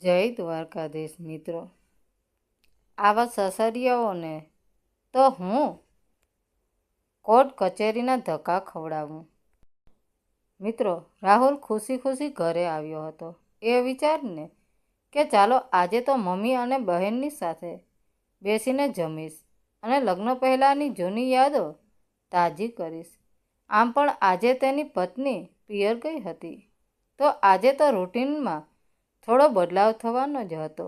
જય દ્વારકાધીશ મિત્રો, આવા સસરિયાઓને તો હું કોર્ટ કચેરીના ધક્કા ખવડાવું. મિત્રો, રાહુલ ખુશી ખુશી ઘરે આવ્યો હતો એ વિચારને કે ચાલો આજે તો મમ્મી અને બહેનની સાથે બેસીને જમીશ અને લગ્ન પહેલાંની જૂની યાદો તાજી કરીશ. આમ પણ આજે તેની પત્ની પિયર ગઈ હતી, તો આજે તો રૂટિનમાં થોડો બદલાવ થવાનો જ હતો.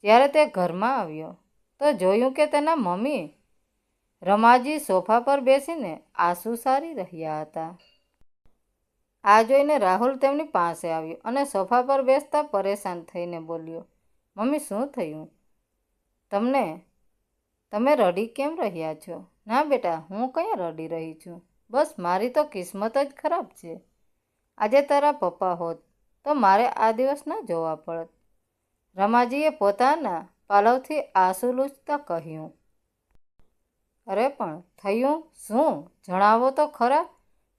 જ્યારે તે ઘરમાં આવ્યો તો જોયું કે તેના મમ્મી રમાજી સોફા પર બેસીને આંસુ સારી રહ્યા હતા. આ જોઈને રાહુલ તેમની પાસે આવ્યો અને સોફા પર બેસતા પરેશાન થઈને બોલ્યો, મમ્મી, શું થયું? તમે રડી કેમ રહ્યા છો? ના બેટા, હું ક્યાં રડી રહી છું. બસ મારી તો કિસ્મત જ ખરાબ છે. આજે તારા પપ્પા હોત તો મારે આ દિવસ ન જોવા પડત. રમાજીએ પોતાના પાલવથી આંસુ લૂછતા કહ્યું. અરે પણ થયું શું? જણાવો તો ખરા.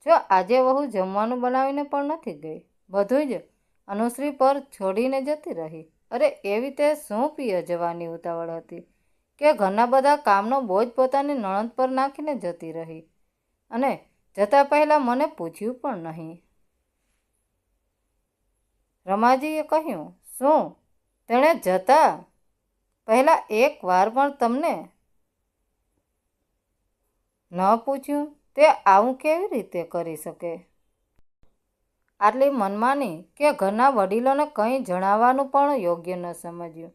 જો આજે વહુ જમવાનું બનાવીને પણ નથી ગઈ, બધું જ અનુશ્રી પર છોડીને જતી રહી. અરે એવી તે શું પિયર જવાની ઉતાવળ હતી કે ઘરના બધા કામનો બોજ પોતાની નણંદ પર નાખીને જતી રહી, અને જતા પહેલાં મને પૂછ્યું પણ નહીં. રમાજીએ કહ્યું, શું તેણે જતા પહેલાં એક વાર પણ તમને ન પૂછ્યું? તે આવું કેવી રીતે કરી શકે? આટલી મનમાની કે ઘરના વડીલોને કંઈ જણાવવાનું પણ યોગ્ય ન સમજ્યું.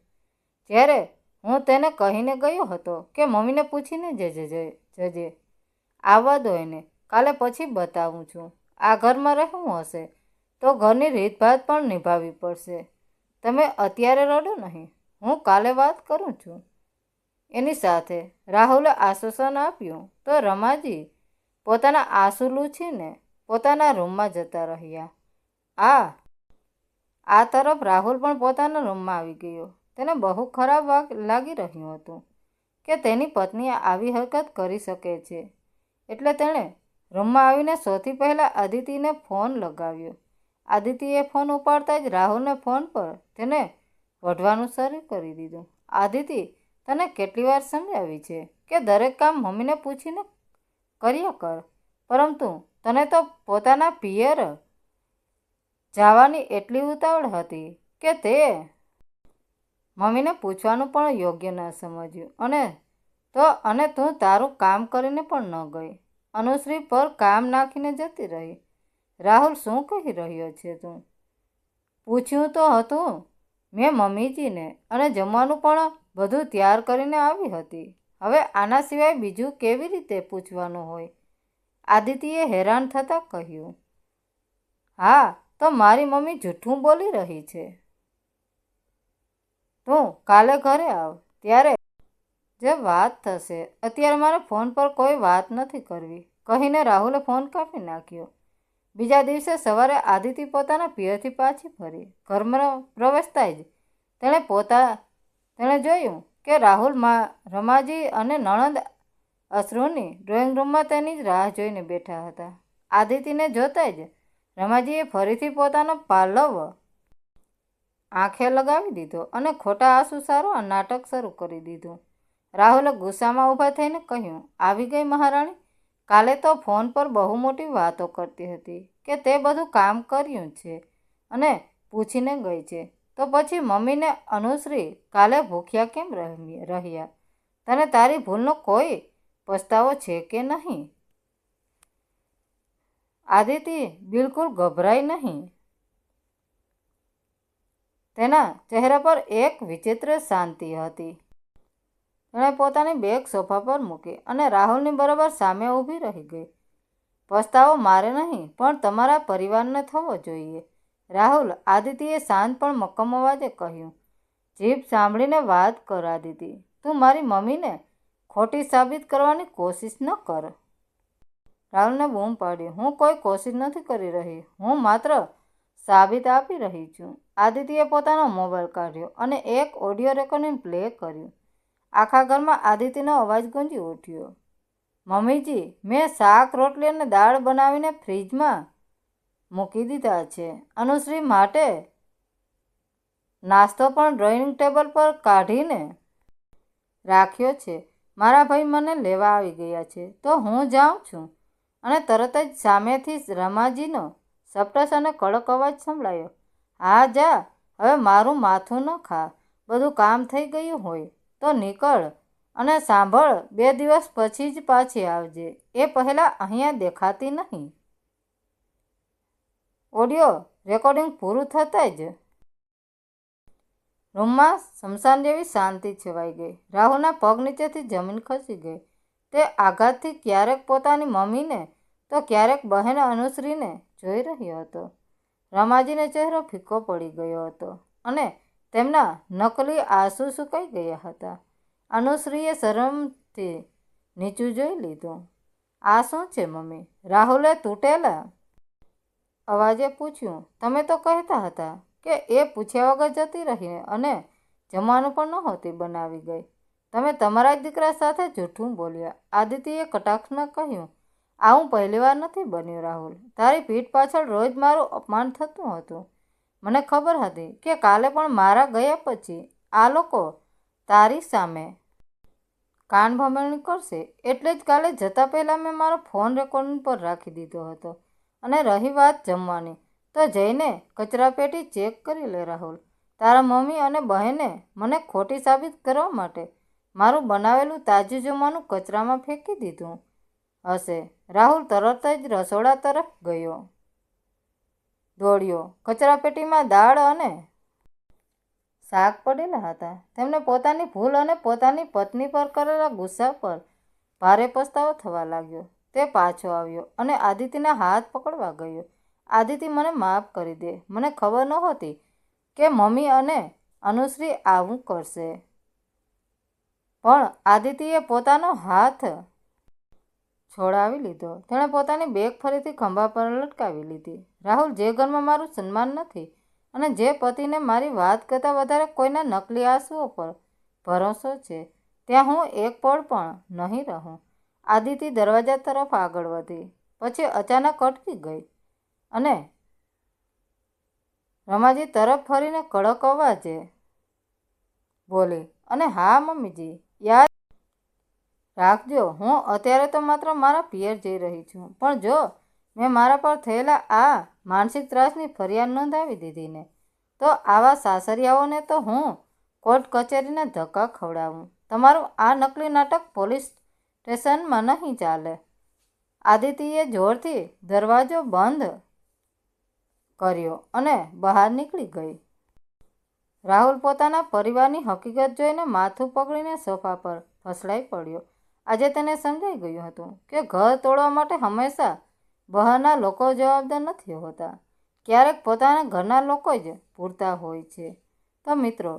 જ્યારે હું તેને કહીને ગયો હતો કે મમ્મીને પૂછીને જજે. આવવા દો એને, કાલે પછી બતાવું છું. આ ઘરમાં રહેવું હશે તો ઘરની રીતભાત પણ નિભાવવી પડશે. તમે અત્યારે રડો નહીં, હું કાલે વાત કરું છું. એની સાથે રાહુલે આશ્વાસન આપ્યું તો રમાજી પોતાના આંસુ લૂછીને પોતાના રૂમમાં જતા રહ્યા. આ તરફ રાહુલ પણ પોતાના રૂમમાં આવી ગયો. તેને બહુ ખરાબ લાગી રહ્યું હતું કે તેની પત્ની આવી હરકત કરી શકે છે. એટલે તેણે રૂમમાં આવીને સૌથી પહેલાં આદિતિને ફોન લગાવ્યો. આદિતિએ ફોન ઉપાડતા જ રાહુલને ફોન પર તેને વઢવાનું શરૂ કરી દીધું. આદિતિ, તને કેટલી વાર સમજાવી છે કે દરેક કામ મમ્મીને પૂછીને કર્યા કર, પરંતુ તને તો પોતાના પિયર જવાની એટલી ઉતાવળ હતી કે તે મમ્મીને પૂછવાનું પણ યોગ્ય ન સમજ્યું, અને તું તારું કામ કરીને પણ ન ગઈ, અનુશ્રી પર કામ નાખીને જતી રહી. રાહુલ, શું કહી રહ્યો છે તું? પૂછ્યું તો હતું મેં મમ્મીજીને, અને જમવાનું પણ બધું તૈયાર કરીને આવી હતી. હવે આના સિવાય બીજું કેવી રીતે પૂછવાનું હોય? આદિતિએ હેરાન થતાં કહ્યું. હા, તો મારી મમ્મી જૂઠું બોલી રહી છે. તું કાલે ઘરે આવ ત્યારે જે વાત થશે. અત્યારે મારે ફોન પર કોઈ વાત નથી કરવી, કહીને રાહુલે ફોન કાપી નાખ્યો. બીજા દિવસે સવારે આદિતિ પોતાના પિયરથી પાછી ફરી. ઘરમાં પ્રવેશતા જ તેણે જોયું કે રાહુલ રમાજી અને નણંદ અશ્રુની ડ્રોઈંગ રૂમમાં તેની જ રાહ જોઈને બેઠા હતા. આદિતિને જોતા જ રમાજીએ ફરીથી પોતાનો પાલવ આંખે લગાવી દીધો અને ખોટા આંસુ સારવા નાટક શરૂ કરી દીધું. રાહુલે ગુસ્સામાં ઊભા થઈને કહ્યું, આવી ગઈ મહારાણી? કાલે તો ફોન પર બહુ મોટી વાતો કરતી હતી કે તે બધું કામ કર્યું છે અને પૂછીને ગઈ છે, તો પછી મમ્મીને અનુશ્રી કાલે ભૂખ્યા કેમ રહ્યા? તને તારી ભૂલનો કોઈ પસ્તાવો છે કે નહીં? આદિતિ બિલકુલ ગભરાઈ નહીં. તેના ચહેરા પર એક વિચિત્ર શાંતિ હતી. તેણે પોતાની બેગ સોફા પર મૂકી અને રાહુલની બરાબર સામે ઊભી રહી ગઈ. પસ્તાવો મારે નહીં, પણ તમારા પરિવારને થવો જોઈએ. રાહુલ, આદિતિએ શાંત પણ મક્કમ અવાજે કહ્યું. જીભ સાંભળીને વાત કર આદિતિ. તું મારી મમ્મીને ખોટી સાબિત કરવાની કોશિશ ન કર. રાહુલને બૂમ પાડી. હું કોઈ કોશિશ નથી કરી રહી, હું માત્ર સાબિત આપી રહી છું. આદિતિએ પોતાનો મોબાઈલ કાઢ્યો અને એક ઓડિયો રેકોર્ડિંગ પ્લે કર્યું. આખા ઘરમાં આદિતિનો અવાજ ગુંજી ઉઠ્યો. મમ્મીજી, મેં શાક, રોટલી અને દાળ બનાવીને ફ્રીજમાં મૂકી દીધા છે. અનુશ્રી માટે નાસ્તો પણ ડ્રોઈંગ ટેબલ પર કાઢીને રાખ્યો છે. મારા ભાઈ મને લેવા આવી ગયા છે, તો હું જાઉં છું. અને તરત જ સામેથી રમાજીનો સપટસ અને કડક અવાજ સંભળાયો. હા જા, હવે મારું માથું ન ખા. બધું કામ થઈ ગયું હોય તો નીકળ અને સાંભળ, 2 દિવસ પછી જ પાછી આવજે. એ પહેલાં અહીંયા દેખાતી નહીં. ઓડિયો રેકોર્ડિંગ પૂરું થતાં જ રૂમમાં શમશાન જેવી શાંતિ છવાઈ ગઈ. રાહુલના પગ નીચેથી જમીન ખસી ગઈ. તે આઘાતથી ક્યારેક પોતાની મમ્મીને તો ક્યારેક બહેન અનુશ્રીને જોઈ રહ્યો હતો. રમાજીનો ચહેરો ફીકો પડી ગયો હતો અને તેમના નકલી આંસુ સુકાઈ ગયા હતા. અનુશ્રીએ શરમથી નીચું જોઈ લીધું. આ શું છે મમ્મી? રાહુલે તૂટેલા અવાજે પૂછ્યું. તમે તો કહેતા હતા કે એ પૂછ્યા વગર જતી રહી અને જમવાનું પણ નહોતી બનાવી ગઈ. તમે તમારા જ દીકરા સાથે જૂઠું બોલ્યા. આદિત્યએ કટાક્ષમાં કહ્યું. આવું પહેલીવાર નથી બન્યું રાહુલ. તારી પીઠ પાછળ રોજ મારું અપમાન થતું હતું. મને ખબર હતી કે કાલે પણ મારા ગયા પછી આ લોકો તારી સામે કાન ભંભેરણી કરશે. એટલે જ કાલે જતા પહેલાં મેં મારો ફોન રેકોર્ડિંગ પર રાખી દીધો હતો. અને રહી વાત જમવાની, તો જઈને કચરાપેટી ચેક કરી લે રાહુલ. તારા મમ્મી અને બહેને મને ખોટી સાબિત કરવા માટે મારું બનાવેલું તાજું જમવાનું કચરામાં ફેંકી દીધું હશે. રાહુલ તરત જ રસોડા તરફ દોડ્યો. કચરાપેટીમાં દાળ અને શાક પડેલા હતા. તેમને પોતાની ભૂલ અને પોતાની પત્ની પર કરેલા ગુસ્સા પર ભારે પસ્તાવો થવા લાગ્યો. તે પાછો આવ્યો અને આદિત્યના હાથ પકડવા ગયો. આદિત્ય, મને માફ કરી દે. મને ખબર નહોતી કે મમ્મી અને અનુશ્રી આવું કરશે. પણ આદિત્યએ પોતાનો હાથ છોડાવી લીધો. તેણે પોતાની બેગ ફરીથી ખંભા પર લટકાવી લીધી. રાહુલ, જે ઘરમાં મારું સન્માન નથી અને જે પતિને મારી વાત કરતાં વધારે કોઈના નકલી આંસુઓ પર ભરોસો છે, ત્યાં હું એક પળ પણ નહીં રહું. આદિત્ય દરવાજા તરફ આગળ વધી, પછી અચાનક અટકી ગઈ અને રમાજી તરફ ફરીને કડક અવાજે બોલી. અને હા મમ્મીજી, યાદ રાખજો, હું અત્યારે તો માત્ર મારા પિયર જઈ રહી છું. પણ જો મેં મારા પર થયેલા આ માનસિક ત્રાસની ફરિયાદ નોંધાવી દીધી ને, તો આવા સાસરિયાઓને તો હું કોર્ટ કચેરીના ધક્કા ખવડાવું. તમારું આ નકલી નાટક પોલીસ સ્ટેશનમાં નહીં ચાલે. આદિત્યએ જોરથી દરવાજો બંધ કર્યો અને બહાર નીકળી ગઈ. રાહુલ પોતાના પરિવારની હકીકત જોઈને માથું પકડીને સોફા પર ફસડાઈ પડ્યો. આજે તેને સમજાઈ ગયું હતું કે ઘર તોડવા માટે હંમેશા બહારના લોકો જવાબદાર નથી હોતા. ક્યારેક પોતાના ઘરના લોકો જ પૂરતા હોય છે. તો મિત્રો,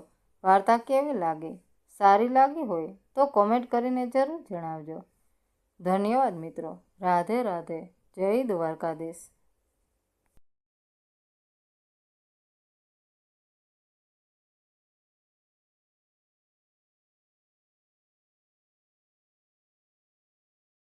વાર્તા કેવી લાગી? સારી લાગી હોય તો કોમેન્ટ કરીને જરૂર જણાવજો. ધન્યવાદ મિત્રો. રાધે રાધે. જય દ્વારકાધીશ.